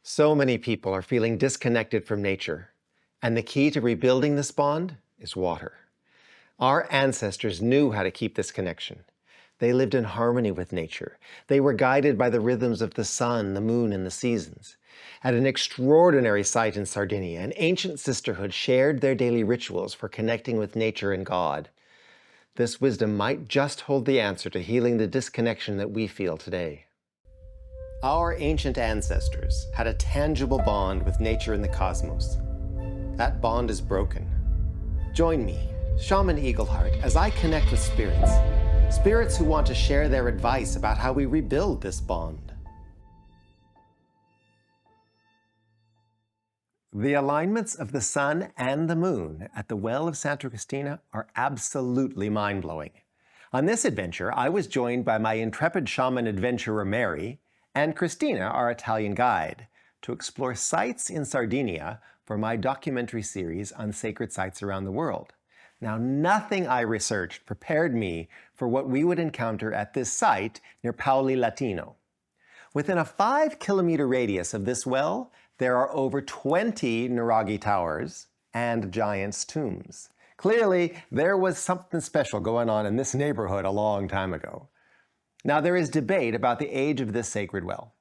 So many people are feeling disconnected from nature, and the key to rebuilding this bond is water. Our ancestors knew how to keep this connection. They lived in harmony with nature. They were guided by the rhythms of the sun, the moon, and the seasons. At an extraordinary site in Sardinia, an ancient sisterhood shared their daily rituals for connecting with nature and God. This wisdom might just hold the answer to healing the disconnection that we feel today. Our ancient ancestors had a tangible bond with nature and the cosmos. That bond is broken. Join me, Shaman Eagleheart, as I connect with spirits who want to share their advice about how we rebuild this bond. The alignments of the sun and the moon at the Well of Santa Cristina are absolutely mind-blowing. On this adventure, I was joined by my intrepid shaman adventurer Mary and Cristina, our Italian guide, to explore sites in Sardinia for my documentary series on sacred sites around the world. Now, nothing I researched prepared me for what we would encounter at this site near Paoli Latino. Within a 5-kilometer radius of this well, there are over 20 Nuraghi towers and giants' tombs. Clearly, there was something special going on in this neighborhood a long time ago. Now, there is debate about the age of this sacred well.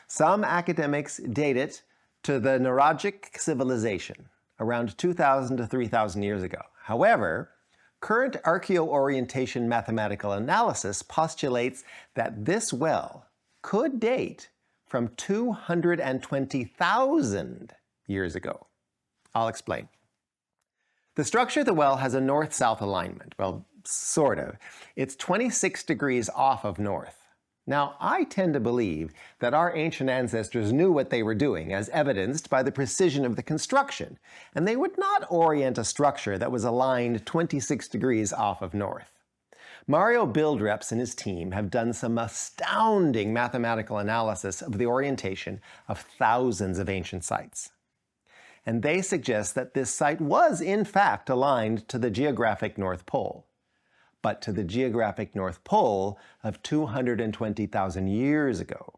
Some academics date it to the Nuraghic civilization, around 2,000 to 3,000 years ago. However, current archaeo-orientation mathematical analysis postulates that this well could date from 220,000 years ago. I'll explain. The structure of the well has a north-south alignment. Well, sort of. It's 26 degrees off of north. Now, I tend to believe that our ancient ancestors knew what they were doing, as evidenced by the precision of the construction, and they would not orient a structure that was aligned 26 degrees off of north. Mario Buildreps and his team have done some astounding mathematical analysis of the orientation of thousands of ancient sites. And they suggest that this site was, in fact, aligned to the geographic North Pole, but to the geographic North Pole of 220,000 years ago.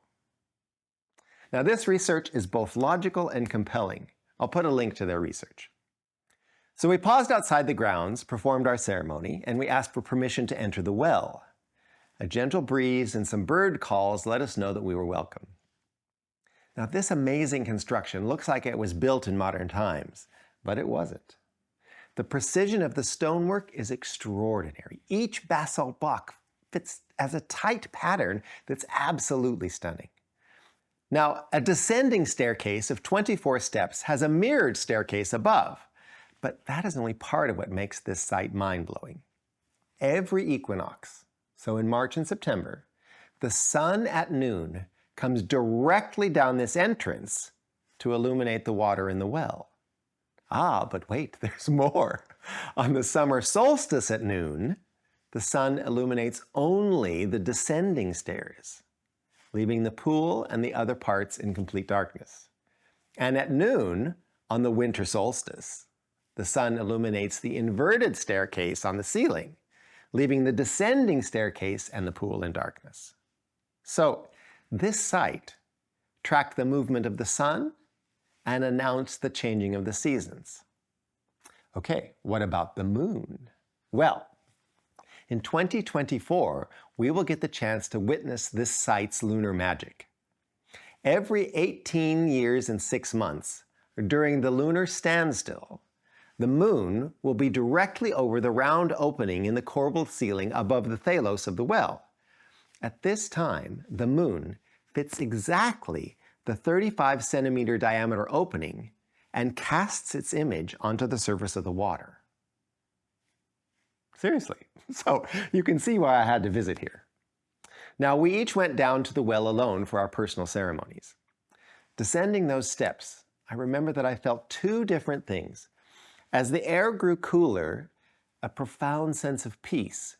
Now, this research is both logical and compelling. I'll put a link to their research. So we paused outside the grounds, performed our ceremony, and we asked for permission to enter the well. A gentle breeze and some bird calls let us know that we were welcome. Now, this amazing construction looks like it was built in modern times, but it wasn't. The precision of the stonework is extraordinary. Each basalt block fits as a tight pattern that's absolutely stunning. Now, a descending staircase of 24 steps has a mirrored staircase above, but that is only part of what makes this site mind-blowing. Every equinox, so in March and September, the sun at noon comes directly down this entrance to illuminate the water in the well. Ah, but wait, there's more. On the summer solstice at noon, the sun illuminates only the descending stairs, leaving the pool and the other parts in complete darkness. And at noon, on the winter solstice, the sun illuminates the inverted staircase on the ceiling, leaving the descending staircase and the pool in darkness. So, this site tracked the movement of the sun and announced the changing of the seasons. Okay, what about the moon? Well, in 2024, we will get the chance to witness this site's lunar magic. Every 18 years and 6 months, during the lunar standstill, the moon will be directly over the round opening in the corbelled ceiling above the thalos of the well. At this time, the moon fits exactly the 35-centimeter diameter opening and casts its image onto the surface of the water. Seriously. So you can see why I had to visit here. Now, we each went down to the well alone for our personal ceremonies. Descending those steps, I remember that I felt two different things. As the air grew cooler, a profound sense of peace.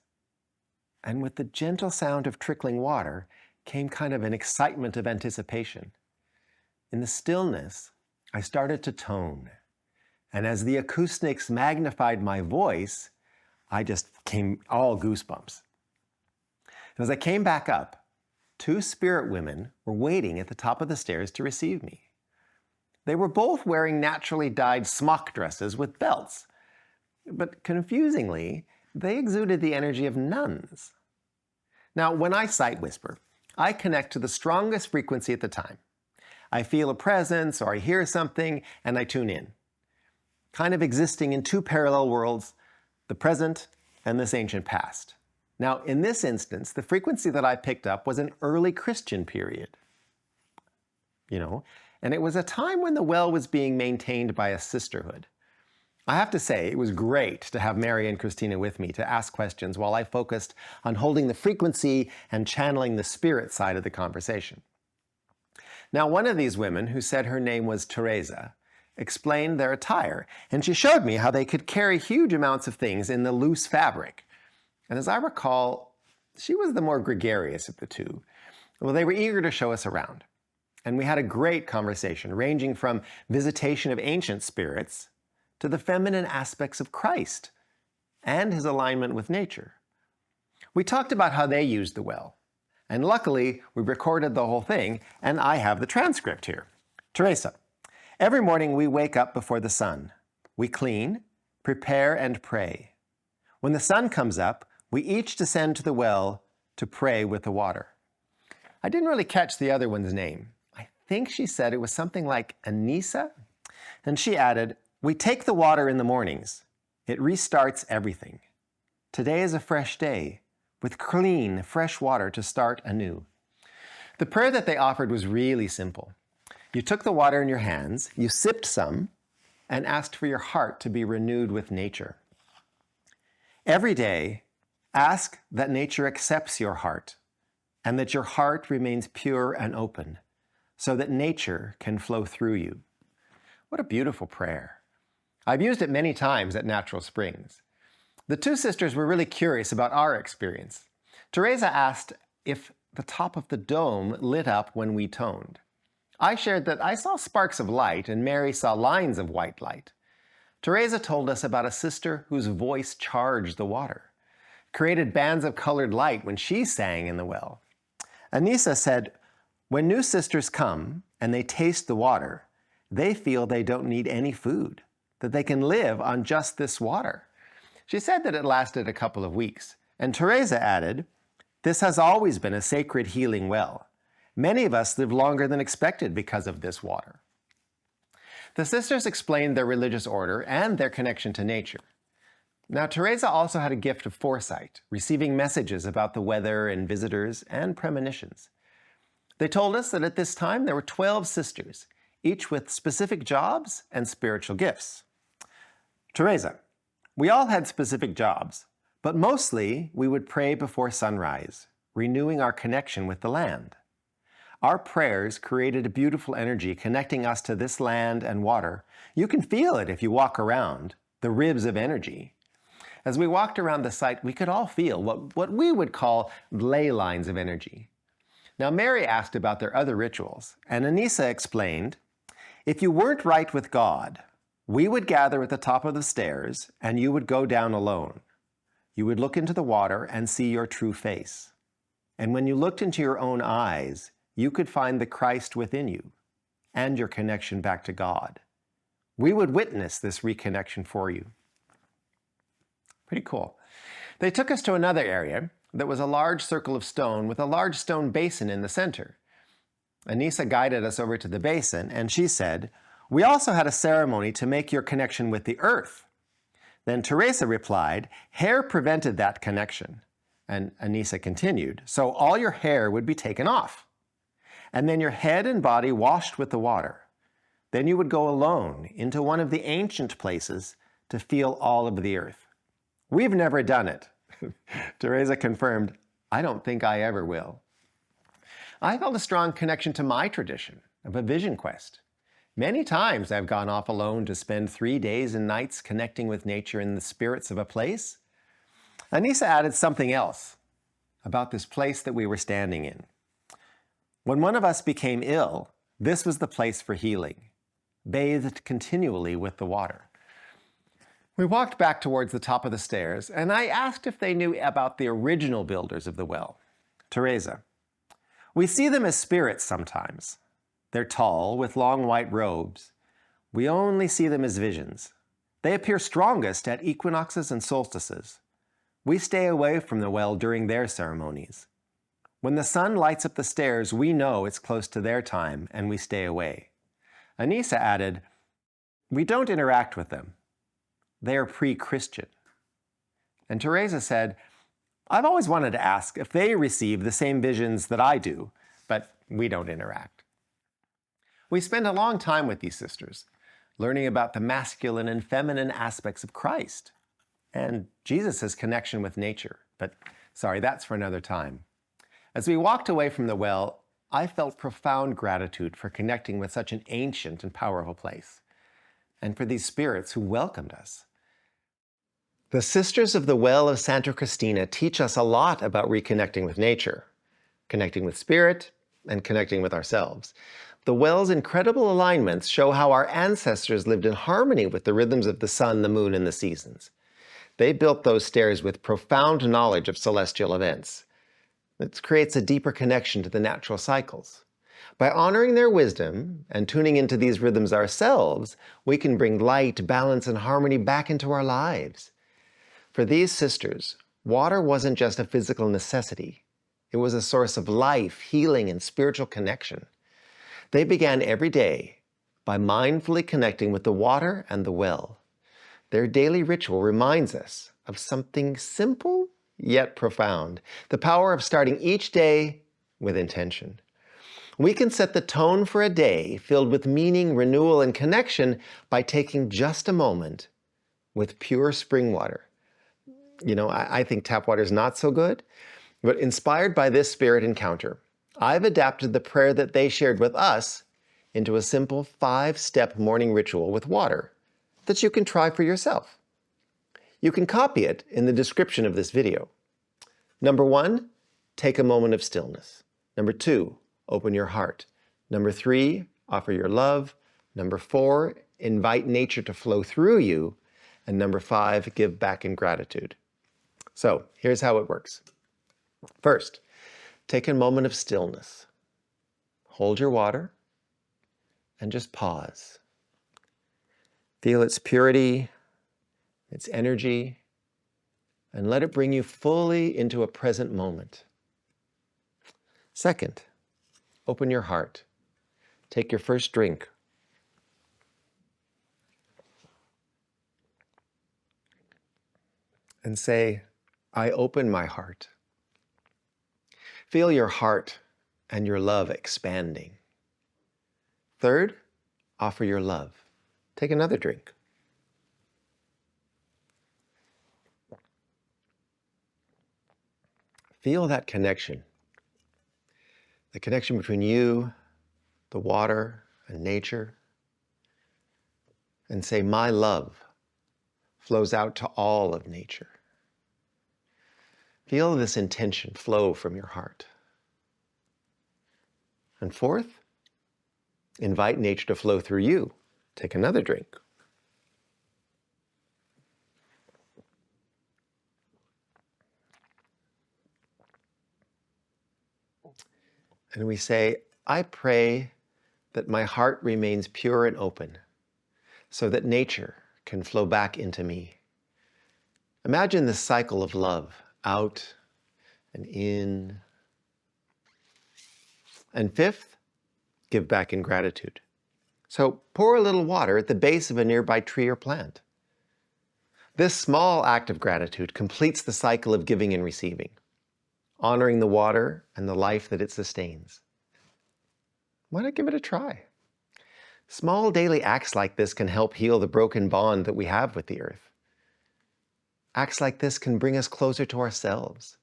And with the gentle sound of trickling water came kind of an excitement of anticipation. In the stillness, I started to tone. And as the acoustics magnified my voice, I just came all goosebumps. And as I came back up, 2 spirit women were waiting at the top of the stairs to receive me. They were both wearing naturally dyed smock dresses with belts. But confusingly, they exuded the energy of nuns. Now, when I sight whisper, I connect to the strongest frequency at the time. I feel a presence or I hear something and I tune in. Kind of existing in two parallel worlds, the present and this ancient past. Now, in this instance, the frequency that I picked up was an early Christian period. And it was a time when the well was being maintained by a sisterhood. I have to say, it was great to have Mary and Christina with me to ask questions while I focused on holding the frequency and channeling the spirit side of the conversation. Now, one of these women, who said her name was Teresa, explained their attire, and she showed me how they could carry huge amounts of things in the loose fabric. And as I recall, she was the more gregarious of the two. Well, they were eager to show us around. And we had a great conversation, ranging from visitation of ancient spirits to the feminine aspects of Christ and his alignment with nature. We talked about how they used the well. And luckily, we recorded the whole thing, and I have the transcript here. Teresa, every morning we wake up before the sun. We clean, prepare, and pray. When the sun comes up, we each descend to the well to pray with the water. I didn't really catch the other one's name. I think she said it was something like Anisa. And she added, we take the water in the mornings. It restarts everything. Today is a fresh day, with clean, fresh water to start anew. The prayer that they offered was really simple. You took the water in your hands, you sipped some, and asked for your heart to be renewed with nature. Every day, ask that nature accepts your heart, and that your heart remains pure and open, so that nature can flow through you. What a beautiful prayer. I've used it many times at natural springs. The two sisters were really curious about our experience. Teresa asked if the top of the dome lit up when we toned. I shared that I saw sparks of light and Mary saw lines of white light. Teresa told us about a sister whose voice charged the water, created bands of colored light when she sang in the well. Anisa said, when new sisters come and they taste the water, they feel they don't need any food, that they can live on just this water. She said that it lasted a couple of weeks, and Teresa added, this has always been a sacred healing well. Many of us live longer than expected because of this water. The sisters explained their religious order and their connection to nature. Now, Teresa also had a gift of foresight, receiving messages about the weather and visitors and premonitions. They told us that at this time there were 12 sisters, each with specific jobs and spiritual gifts. Teresa, we all had specific jobs, but mostly we would pray before sunrise, renewing our connection with the land. Our prayers created a beautiful energy connecting us to this land and water. You can feel it if you walk around, the ribs of energy. As we walked around the site, we could all feel what we would call ley lines of energy. Now, Mary asked about their other rituals, and Anisa explained, if you weren't right with God, we would gather at the top of the stairs, and you would go down alone. You would look into the water and see your true face. And when you looked into your own eyes, you could find the Christ within you and your connection back to God. We would witness this reconnection for you. Pretty cool. They took us to another area that was a large circle of stone with a large stone basin in the center. Anisa guided us over to the basin, and she said, we also had a ceremony to make your connection with the earth. Then Teresa replied, hair prevented that connection. And Anisa continued, so all your hair would be taken off. And then your head and body washed with the water. Then you would go alone into one of the ancient places to feel all of the earth. We've never done it. Teresa confirmed, I don't think I ever will. I felt a strong connection to my tradition of a vision quest. Many times I've gone off alone to spend 3 days and nights connecting with nature and the spirits of a place. Anisa added something else about this place that we were standing in. When one of us became ill, this was the place for healing, bathed continually with the water. We walked back towards the top of the stairs, and I asked if they knew about the original builders of the well. Teresa, we see them as spirits sometimes. They're tall, with long white robes. We only see them as visions. They appear strongest at equinoxes and solstices. We stay away from the well during their ceremonies. When the sun lights up the stairs, we know it's close to their time, and we stay away. Anissa added, we don't interact with them. They are pre-Christian. And Teresa said, I've always wanted to ask if they receive the same visions that I do, but we don't interact. We spend a long time with these sisters, learning about the masculine and feminine aspects of Christ and Jesus' connection with nature. But sorry, that's for another time. As we walked away from the well, I felt profound gratitude for connecting with such an ancient and powerful place, and for these spirits who welcomed us. The Sisters of the Well of Santa Cristina teach us a lot about reconnecting with nature, connecting with spirit, and connecting with ourselves. The well's incredible alignments show how our ancestors lived in harmony with the rhythms of the sun, the moon, and the seasons. They built those stairs with profound knowledge of celestial events. It creates a deeper connection to the natural cycles. By honoring their wisdom and tuning into these rhythms ourselves, we can bring light, balance, and harmony back into our lives. For these sisters, water wasn't just a physical necessity. It was a source of life, healing, and spiritual connection. They began every day by mindfully connecting with the water and the well. Their daily ritual reminds us of something simple yet profound, the power of starting each day with intention. We can set the tone for a day filled with meaning, renewal, and connection by taking just a moment with pure spring water. I think tap water is not so good, but inspired by this spirit encounter, I've adapted the prayer that they shared with us into a simple 5-step morning ritual with water that you can try for yourself. You can copy it in the description of this video. Number 1, take a moment of stillness. Number 2, open your heart. Number 3, offer your love. Number 4, invite nature to flow through you. And number 5, give back in gratitude. So here's how it works. First, take a moment of stillness. Hold your water and just pause. Feel its purity, its energy, and let it bring you fully into a present moment. Second, open your heart. Take your first drink. And say, I open my heart. Feel your heart and your love expanding. Third, offer your love. Take another drink. Feel that connection. The connection between you, the water, and nature. And say, my love flows out to all of nature. Feel this intention flow from your heart. And fourth, invite nature to flow through you. Take another drink. And we say, I pray that my heart remains pure and open so that nature can flow back into me. Imagine this cycle of love, out and in. And fifth, give back in gratitude. So pour a little water at the base of a nearby tree or plant. This small act of gratitude completes the cycle of giving and receiving, honoring the water and the life that it sustains. Why not give it a try? Small daily acts like this can help heal the broken bond that we have with the earth. Acts like this can bring us closer to ourselves.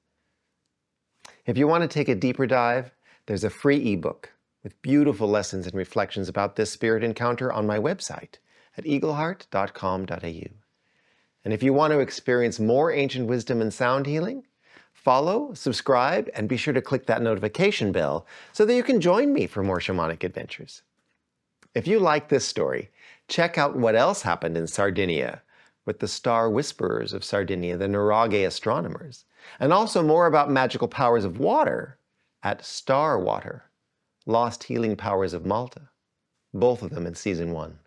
If you want to take a deeper dive, there's a free ebook with beautiful lessons and reflections about this spirit encounter on my website at eagleheart.com.au. And if you want to experience more ancient wisdom and sound healing, follow, subscribe, and be sure to click that notification bell so that you can join me for more shamanic adventures. If you like this story, check out what else happened in Sardinia with the star whisperers of Sardinia, the Nuraghe astronomers, and also more about magical powers of water at Star Water, Lost Healing Powers of Malta, both of them in Season 1.